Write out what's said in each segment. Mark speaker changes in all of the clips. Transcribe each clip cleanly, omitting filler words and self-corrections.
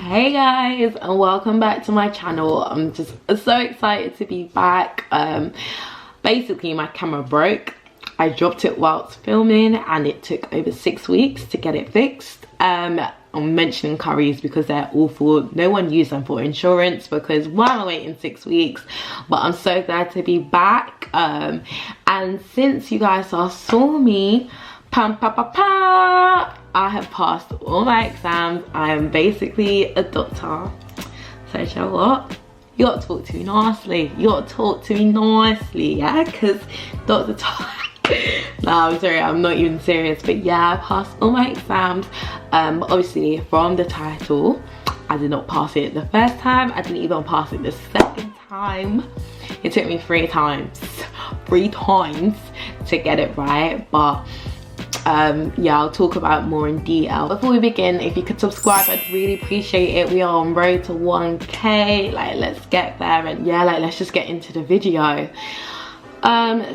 Speaker 1: Hey guys, and welcome back to my channel. I'm just so excited to be back. Basically my camera broke. I dropped it whilst filming and it took over 6 weeks to get it fixed. I'm mentioning Currys because they're awful. No one used them for insurance because why am I waiting 6 weeks? But I'm so glad to be back. And since you guys saw me, I have passed all my exams. I am basically a doctor. So you know what? You got to talk to me nicely. You got to talk to me nicely, yeah? Because Dr. No, I'm sorry, I'm not even serious. But yeah, I passed all my exams. But obviously from the title, I did not pass it the first time. I didn't even pass it the second time. It took me 3 times to get it right. But yeah, I'll talk about more in detail. Before we begin, if you could subscribe, I'd really appreciate it. We are on road to 1K. Like, let's get there, and yeah, like, let's just get into the video.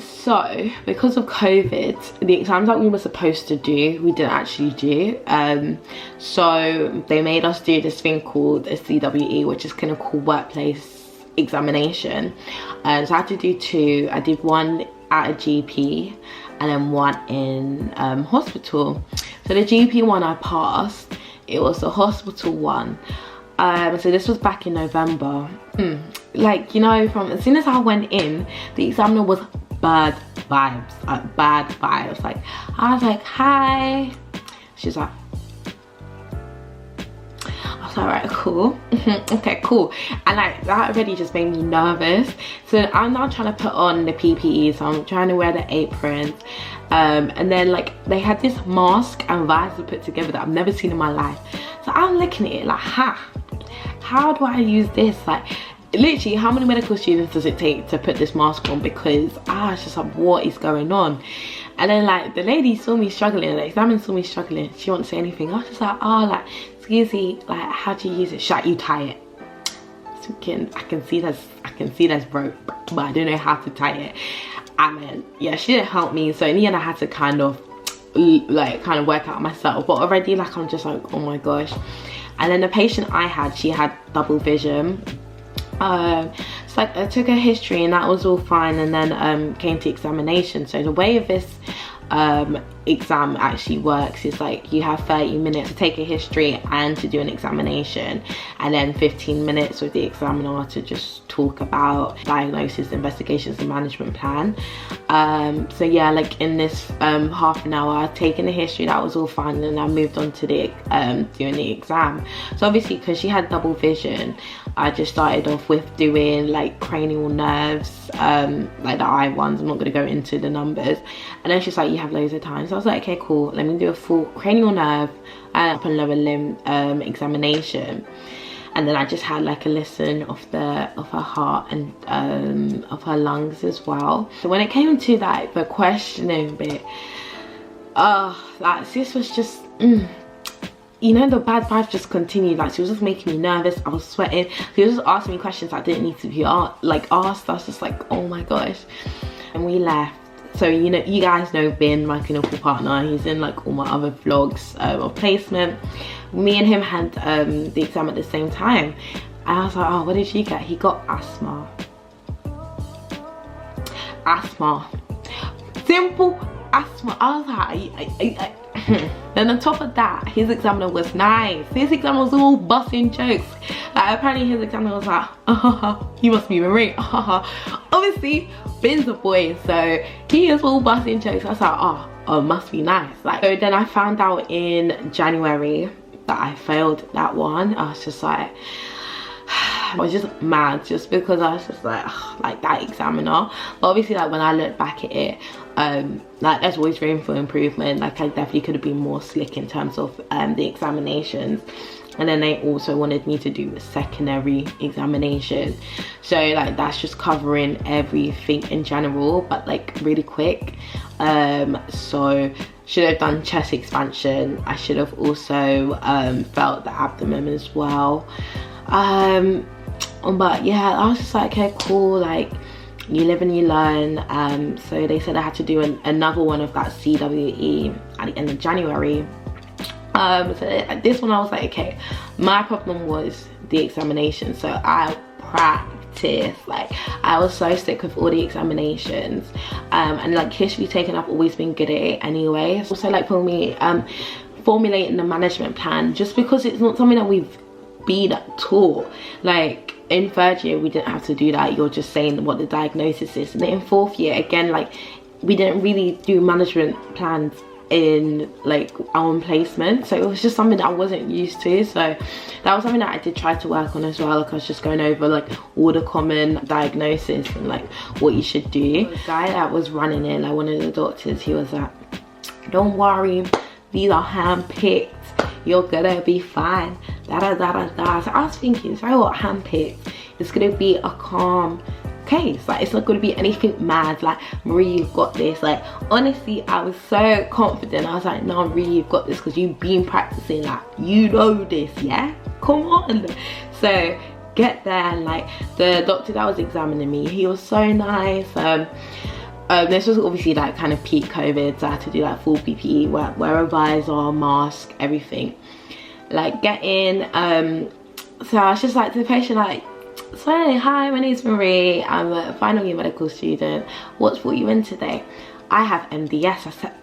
Speaker 1: So because of COVID, the exams that we were supposed to do, we didn't actually do. So they made us do this thing called a CWE, which is clinical workplace examination. So I had to do 2. I did one at a GP and then one in hospital. So the GP one I passed. It was the hospital one. So this was back in November. Like, you know, from as soon as I went in, the examiner was bad vibes, like I was like, hi. She's like, I was like, alright, cool. Okay, cool. And like that already just made me nervous. So I'm now trying to put on the PPE, so I'm trying to wear the aprons. And then like they had this mask and visor put together that I've never seen in my life. So I'm looking at it like, how do I use this? Like, literally, how many medical students does it take to put this mask on? Because it's just like, what is going on? And then like the lady saw me struggling, the examiner saw me struggling. She won't say anything. I was just like, oh, like, excuse me, like, how do you use it? She's like, you tie it. So I can see that's broke, but I don't know how to tie it. And then yeah, she didn't help me. So in the end, I had to kind of work out myself. But already, like, I'm just like, oh my gosh. And then the patient I had, she had double vision. So like I took her history and that was all fine, and then came to examination. So the way of this exam actually works is like you have 30 minutes to take a history and to do an examination, and then 15 minutes with the examiner to just talk about diagnosis, investigations and management plan. So yeah, like in this half an hour I'd taken the history, that was all fine, and then I moved on to the doing the exam. So obviously because she had double vision, I just started off with doing like cranial nerves, like the eye ones. I'm not going to go into the numbers. And then she's like, you have loads of time. So I was like, okay, cool, let me do a full cranial nerve and upper and lower limb examination. And then I just had like a listen of her heart and of her lungs as well. So when it came to like the questioning bit, like this was just you know, the bad vibes just continued. Like, she was just making me nervous. I was sweating. She was just asking me questions that didn't need to be asked. I was just like, oh my gosh. And we left. So, you know, you guys know Ben, my clinical partner. He's in like all my other vlogs of placement. Me and him had the exam at the same time. And I was like, oh, what did you get? He got asthma. Asthma. Simple asthma. I was like, then on top of that, his examiner was nice. His examiner was all busting jokes. Like, apparently his examiner was like, you must be Marie. Obviously Ben's a boy, so he is all busting jokes. I was like, oh, must be nice. Like, so then I found out in January that I failed that one. I was just like, I was just mad, just because I was just like that examiner. But obviously, like, when I look back at it, like, there's always room for improvement. Like, I definitely could have been more slick in terms of the examinations. And then they also wanted me to do a secondary examination, so like that's just covering everything in general, but like really quick. So should have done chest expansion. I should have also felt the abdomen as well. But yeah, I was just like, okay, cool, like, you live and you learn. So they said I had to do another one of that CWE at the end of January. So this one I was like, okay, my problem was the examination. So I practiced, like I was so sick with all the examinations, and like history taken, I've always been good at it anyway. Also like for me, formulating the management plan, just because it's not something that we've been taught. Like in 3rd year we didn't have to do that, you're just saying what the diagnosis is, and then in 4th year again, like we didn't really do management plans in like our own placement, so it was just something that I wasn't used to. So that was something that I did try to work on as well. Like I was just going over like all the common diagnosis and like what you should do. The guy that was running it, like one of the doctors, he was like, don't worry, these are hand-picked, you're gonna be fine, da da da da da. So I was thinking, so what, hand-picked, it's gonna be a calm case, like it's not going to be anything mad, like Marie, you've got this. Like honestly, I was so confident. I was like, no Marie, you've got this, because you've been practicing, like you know this, yeah, come on. So get there, and like the doctor that was examining me, he was so nice. This was obviously like kind of peak COVID, so I had to do like full PPE, wear a visor, mask, everything, like get in. So I was just like to the patient, like, so hi, my name is Marie, I'm a final year medical student, what's brought you in today? I have MDS. I said,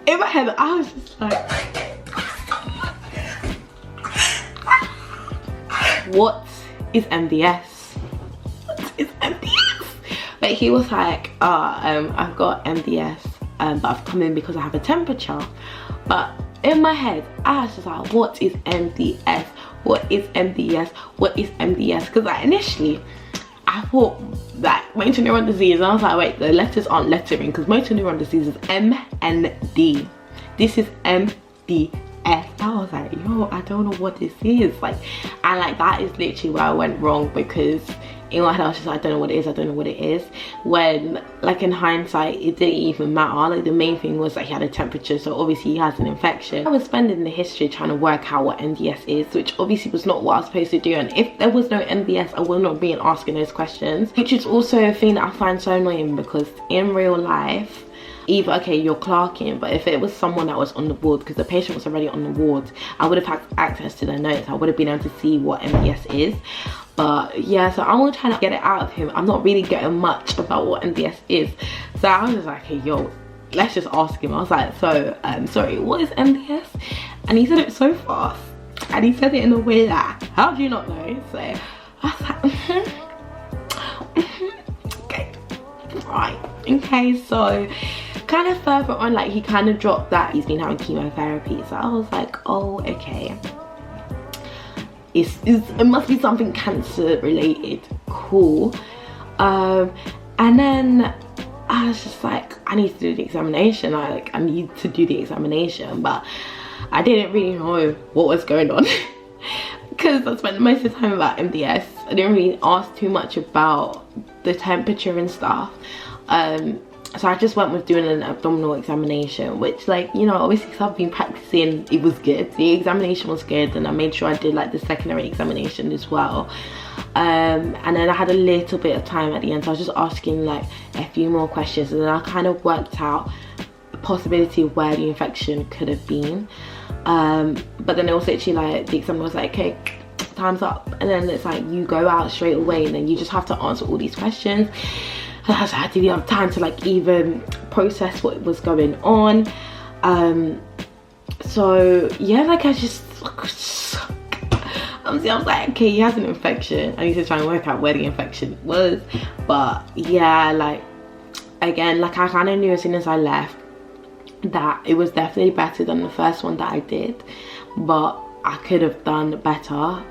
Speaker 1: in my head I was just like, what is MDS? What is MDS? But he was like, I've got MDS, but I've come in because I have a temperature. But in my head I was just like, what is MDS? What is MDS? What is MDS? Because like initially I thought that motor neuron disease, and I was like, wait, the letters aren't lettering, because motor neuron disease is MND, this is MDS. I was like, yo, I don't know what this is. Like, and like that is literally where I went wrong, because in my head I was just like, I don't know what it is, I don't know what it is, when like in hindsight it didn't even matter. Like the main thing was that he had a temperature, so obviously he has an infection. I was spending the history trying to work out what MDS is, which obviously was not what I was supposed to do, and if there was no MDS I would not be asking those questions, which is also a thing that I find so annoying, because in real life, either, okay, you're clerking, but if it was someone that was on the ward, because the patient was already on the ward, I would have had access to their notes, I would have been able to see what MDS is. But yeah, so I'm trying to get it out of him. I'm not really getting much about what MDS is, so I was just like, hey yo, let's just ask him. I was like, so sorry, what is MDS? And he said it so fast, and he said it in a way that, how do you not know? So I was like, okay, right, okay. So kind of further on, like he kind of dropped that he's been having chemotherapy, so I was like, oh okay, it must be something cancer related, cool. And then I was just like, I need to do the examination, I need to do the examination, but I didn't really know what was going on because I spent most of the time about MDS. I didn't really ask too much about the temperature and stuff. So I just went with doing an abdominal examination, which, like, you know, obviously because I've been practicing, it was good. The examination was good, and I made sure I did like the secondary examination as well. And then I had a little bit of time at the end, so I was just asking like a few more questions, and then I kind of worked out the possibility of where the infection could have been. But then it was literally like, the examiner was like, okay, time's up, and then it's like you go out straight away, and then you just have to answer all these questions. And I didn't have time to like even process what was going on. So yeah, like I was like, okay, he has an infection. I need to try and work out where the infection was. But yeah, like again, like I kind of knew as soon as I left that it was definitely better than the first one that I did, but I could have done better.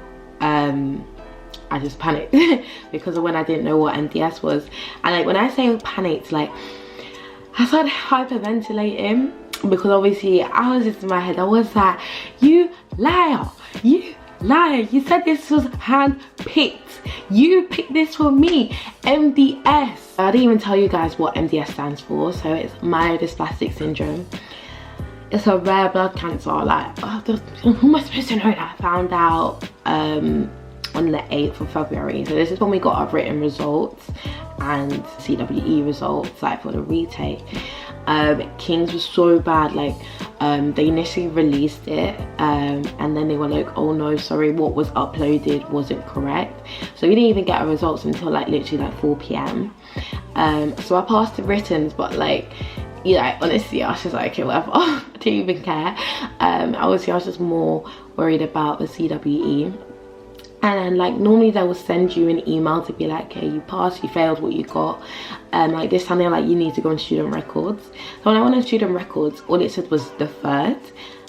Speaker 1: I just panicked because of when I didn't know what MDS was. And like when I say panicked, like I started hyperventilating, because obviously I was just in my head, I was like, you liar, you liar, you said this was hand picked, you picked this for me, MDS. I didn't even tell you guys what MDS stands for. So it's myelodysplastic syndrome. It's a rare blood cancer. Like, who am I supposed to know that? I found out on the 8th of February. So this is when we got our written results and CWE results, like for the retake. King's was so bad, like they initially released it and then they were like, oh no, sorry, what was uploaded wasn't correct. So we didn't even get our results until like literally like 4 p.m. So I passed the writtens, but like, yeah, honestly I was just like, okay, whatever. I didn't even care. Obviously I was just more worried about the CWE. And then like normally they will send you an email to be like, okay, you passed, you failed, what you got. Like this time they're like, you need to go on student records. So when I went on student records, all it said was deferred,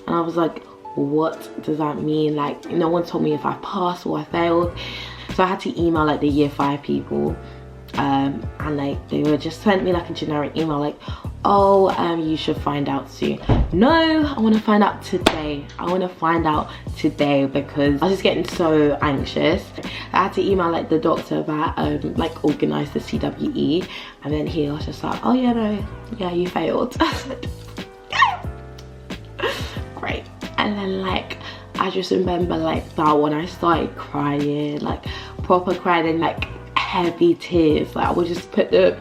Speaker 1: and I was like, what does that mean? Like no one told me if I passed or I failed. So I had to email like the year 5 people, and like they were just sent me like a generic email like, oh, you should find out soon. No, I want to find out today. I want to find out today because I was just getting so anxious. I had to email like the doctor that like organised the CWE, and then he was just like, oh yeah, no, yeah, you failed. I said, great. And then like I just remember like that when I started crying, like proper crying, and like heavy tears. Like I would just put the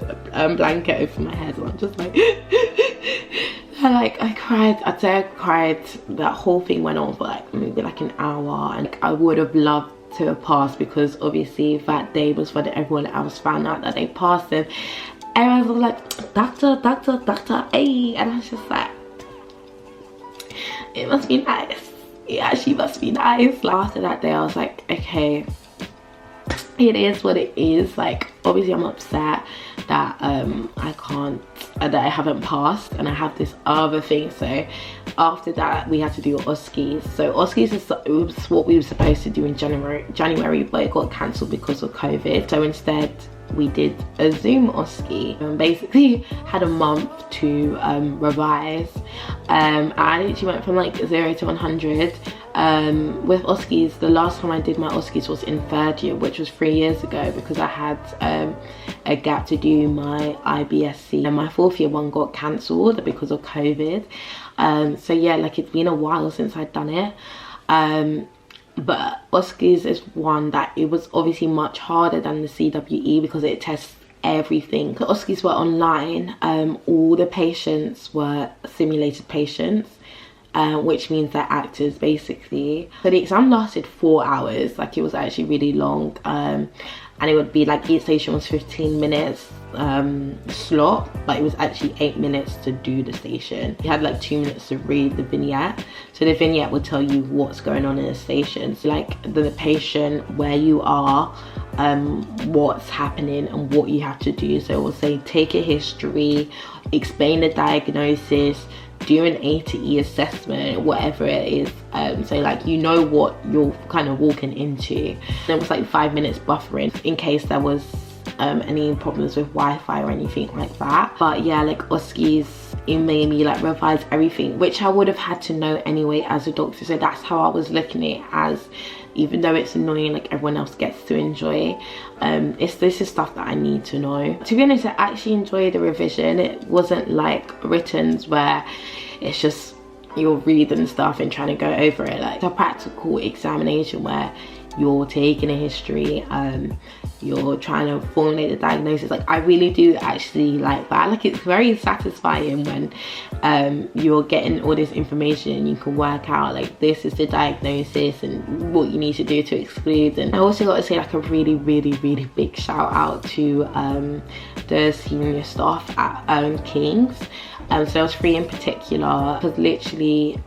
Speaker 1: blanket over my head and I'm just like and like I cried. I'd say I cried. That whole thing went on for like maybe like an hour, and like, I would have loved to have passed because obviously that day was when everyone else found out that they passed, and everyone was like, doctor, doctor, doctor, hey, and I was just like, it must be nice. Yeah, she must be nice. Like, after that day I was like, okay, it is what it is. Like obviously I'm upset that I can't, that I haven't passed, and I have this other thing. So after that we had to do OSCEs. So OSCEs is what we were supposed to do in January, but it got cancelled because of COVID. So instead we did a Zoom OSCE, and basically had a month to revise. I literally went from like 0 to 100. With OSCEs, the last time I did my OSCEs was in 3rd year, which was 3 years ago, because I had a gap to do my IBSC, and my 4th year one got cancelled because of COVID. So yeah, like it's been a while since I'd done it. But OSCEs is one that it was obviously much harder than the CWE because it tests everything. The OSCEs were online. All the patients were simulated patients, which means they're actors basically. So the exam lasted 4 hours. Like it was actually really long, and it would be like each station was 15 minutes slot, but it was actually 8 minutes to do the station. You had like 2 minutes to read the vignette. So the vignette would tell you what's going on in the station. So like the patient, where you are, what's happening and what you have to do. So it will say take a history, explain the diagnosis, do an A to E assessment, whatever it is. So like you know what you're kind of walking into. There was like 5 minutes buffering in case there was any problems with Wi-Fi or anything like that. But yeah, like OSCEs, it made me like revise everything, which I would have had to know anyway as a doctor. So that's how I was looking at it, as even though it's annoying, like everyone else gets to enjoy, this is stuff that I need to know. To be honest, I actually enjoyed the revision. It wasn't like writtens where it's just you're reading stuff and trying to go over it. Like a practical examination where you're taking a history, you're trying to formulate the diagnosis. Like I really do actually like that. Like it's very satisfying when you're getting all this information and you can work out like this is the diagnosis and what you need to do to exclude. And I also got to say like a really big shout out to the senior staff at King's. So there was 3 in particular, because literally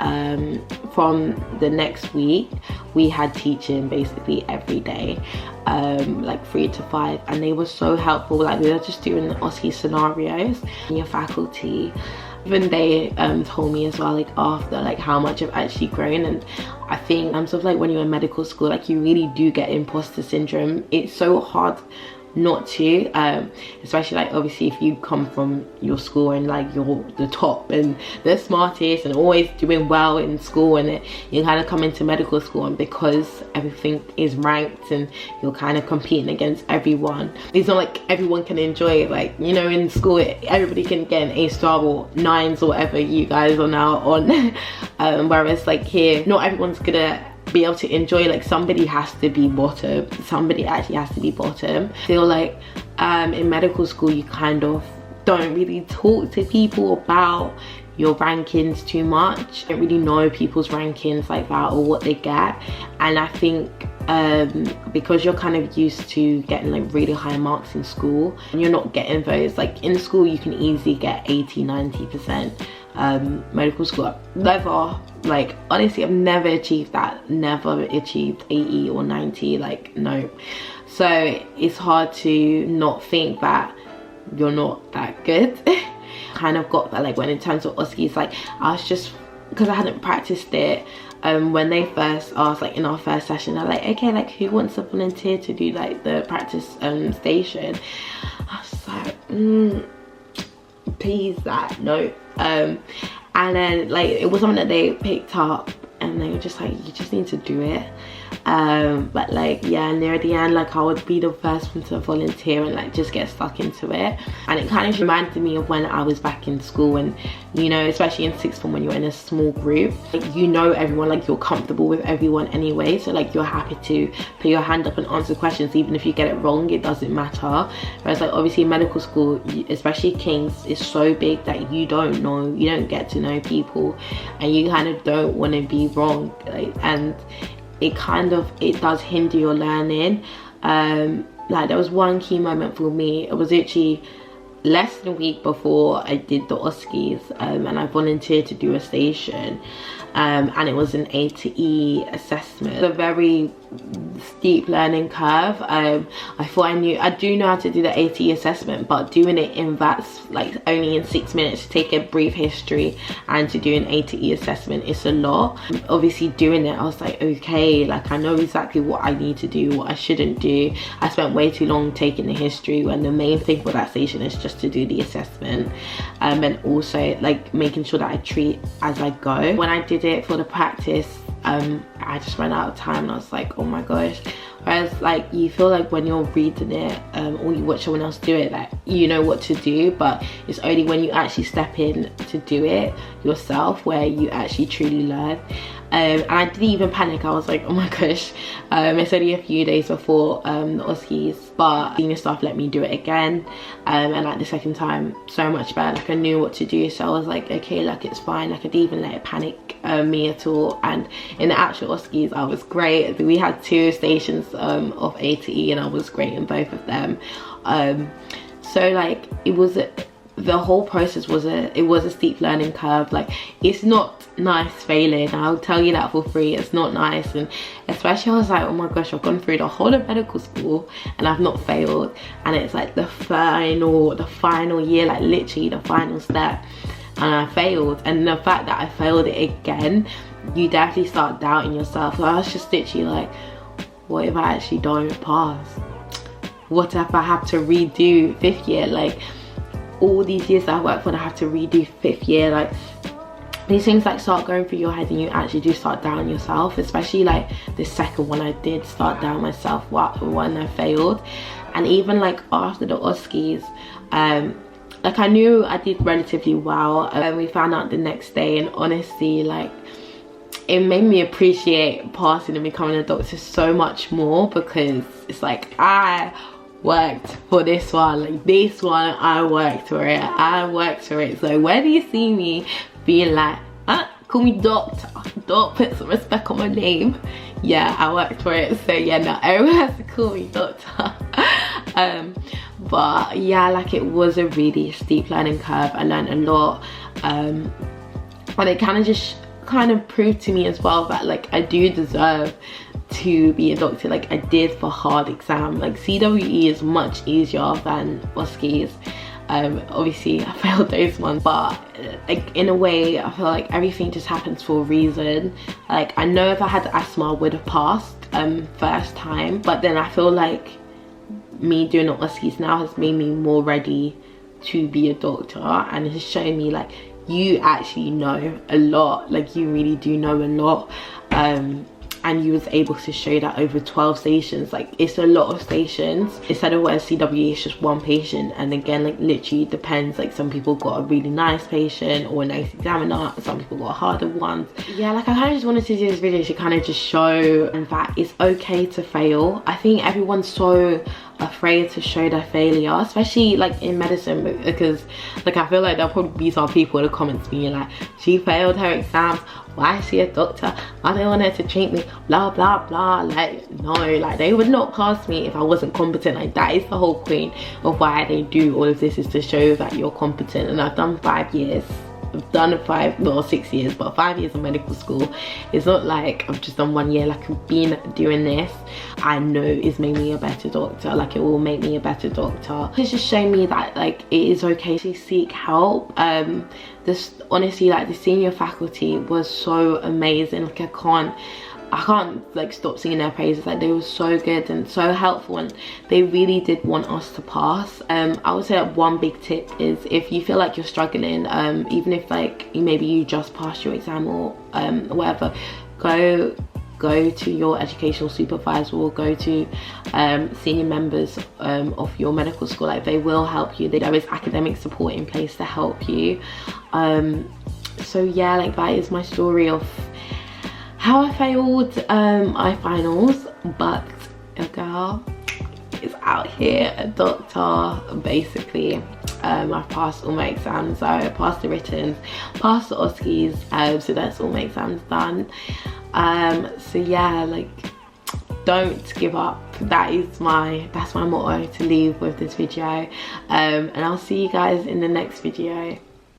Speaker 1: from the next week we had teaching basically every day, like 3 to 5, and they were so helpful. Like we were just doing the OSCE scenarios, and your faculty, even they told me as well, like after, like how much I've actually grown. And I think sort of like when you're in medical school, like you really do get imposter syndrome. It's so hard not to, especially like obviously if you come from your school and like you're the top and the smartest and always doing well in school, and you kind of come into medical school, and because everything is ranked and you're kind of competing against everyone, it's not like everyone can enjoy it. Like, you know, in school everybody can get an A star or 9s or whatever you guys are now on. Whereas like here, not everyone's gonna be able to enjoy. Like somebody has to be bottom, somebody actually has to be bottom. I feel like in medical school you kind of don't really talk to people about your rankings too much. You don't really know people's rankings like that or what they get. And I think because you're kind of used to getting like really high marks in school and you're not getting those, like in school you can easily get 80-90%. Medical school, I've never, like honestly I've never achieved that, never achieved 80 or 90, like no. So it's hard to not think that you're not that good. Kind of got that, like when in terms of OSCEs, like I was just, because I hadn't practiced it, when they first asked, like in our first session, they're like, okay, like who wants to volunteer to do like the practice station? I was like, please, that no. And then like it was something that they picked up and they were just like, you just need to do it. But like yeah, near the end, like I would be the first one to volunteer and like just get stuck into it. And it kind of reminded me of when I was back in school, and you know, especially in sixth form when you're in a small group, like you know everyone, like you're comfortable with everyone anyway, so like you're happy to put your hand up and answer questions even if you get it wrong, it doesn't matter. Whereas like obviously medical school, especially King's, is so big that you don't know, you don't get to know people and you kind of don't want to be wrong, like, and it kind of, it does hinder your learning. Like there was one key moment for me. It was literally less than a week before I did the OSCEs, and I volunteered to do a station, and it was an A to E assessment. It's a very steep learning curve. I thought I do know how to do the A to E assessment, but doing it in that, like only in 6 minutes to take a brief history and to do an A to E assessment, it's a lot. Obviously doing it, I was like, okay, like I know exactly what I need to do, what I shouldn't do. I spent way too long taking the history when the main thing for that station is just to do the assessment, and also like making sure that I treat as I go. When I did it for the practice, I just ran out of time and I was like, oh my gosh. Whereas like you feel like when you're reading it, or you watch someone else do it, that you know what to do, but it's only when you actually step in to do it yourself where you actually truly learn. And I didn't even panic. I was like, oh my gosh, it's only a few days before the OSCEs, but senior staff let me do it again, and like the second time so much better. Like I knew what to do, so I was like, okay, like it's fine. Like I didn't even let it panic me at all. And in the actual OSCEs I was great. We had 2 stations of A to E and I was great in both of them. So like it was the whole process was a steep learning curve. Like it's not nice failing, I'll tell you that for free. It's not nice, and especially I was like, oh my gosh, I've gone through the whole of medical school and I've not failed, and it's like the final year, like literally the final step, and I failed. And the fact that I failed it again, you definitely start doubting yourself. So I was just literally like, what if I actually don't pass? What if I have to redo 5th year? Like all these years that I worked for, I have to redo 5th year. Like these things like start going through your head and you actually do start doubting yourself. Especially like the second one, I did start doubting myself when I failed. And even like after the OSCEs, like I knew I did relatively well, and we found out the next day, and honestly like it made me appreciate passing and becoming a doctor so much more, because it's like I worked for this one, like this one, I worked for it. So where do you see me being like, call me doctor, put some respect on my name? Yeah, I worked for it. So yeah, no, everyone has to call me doctor. But yeah, like it was a really steep learning curve. I learned a lot, and it kind of proved to me as well that like I do deserve to be a doctor. Like I did for hard exam. Like CWE is much easier than OSCEs. Obviously I failed those ones, but like in a way I feel like everything just happens for a reason. Like I know if I had asthma I would have passed first time, but then I feel like me doing the OSCEs now has made me more ready to be a doctor, and it has shown me like you actually know a lot, like you really do know a lot. and you was able to show that over 12 stations. Like, it's a lot of stations. Instead of where CWE is just one patient, and again, like, literally depends. Like, some people got a really nice patient or a nice examiner, some people got harder ones. Yeah, like, I kind of just wanted to do this video to kind of just show that it's okay to fail. I think everyone's so afraid to show their failure, especially like in medicine, because like I feel like there'll probably be some people in the comments being like, she failed her exams, why is she a doctor, I don't want her to treat me, blah blah blah. Like, no, like, they would not pass me if I wasn't competent. Like, that is the whole point of why they do all of this, is to show that you're competent. And I've done 5 years. I've done 6 years, but 5 years of medical school. It's not like I've just done 1 year. Like, I've been doing this, I know it's made me a better doctor. Like, it will make me a better doctor. It's just shown me that, like, it is okay to seek help. This, honestly, like, the senior faculty was so amazing. Like, I can't like stop singing their praises. Like, they were so good and so helpful, and they really did want us to pass. I would say that one big tip is, if you feel like you're struggling, even if like maybe you just passed your exam or whatever, go to your educational supervisor or go to senior members of your medical school. Like, they will help you. There is academic support in place to help you. So yeah, like, that is my story of how I failed my finals, but a girl is out here, a doctor, basically. I've passed all my exams. I passed the writtens, passed the OSCEs, so that's all my exams done. So yeah, like, don't give up. That's my motto to leave with this video. And I'll see you guys in the next video.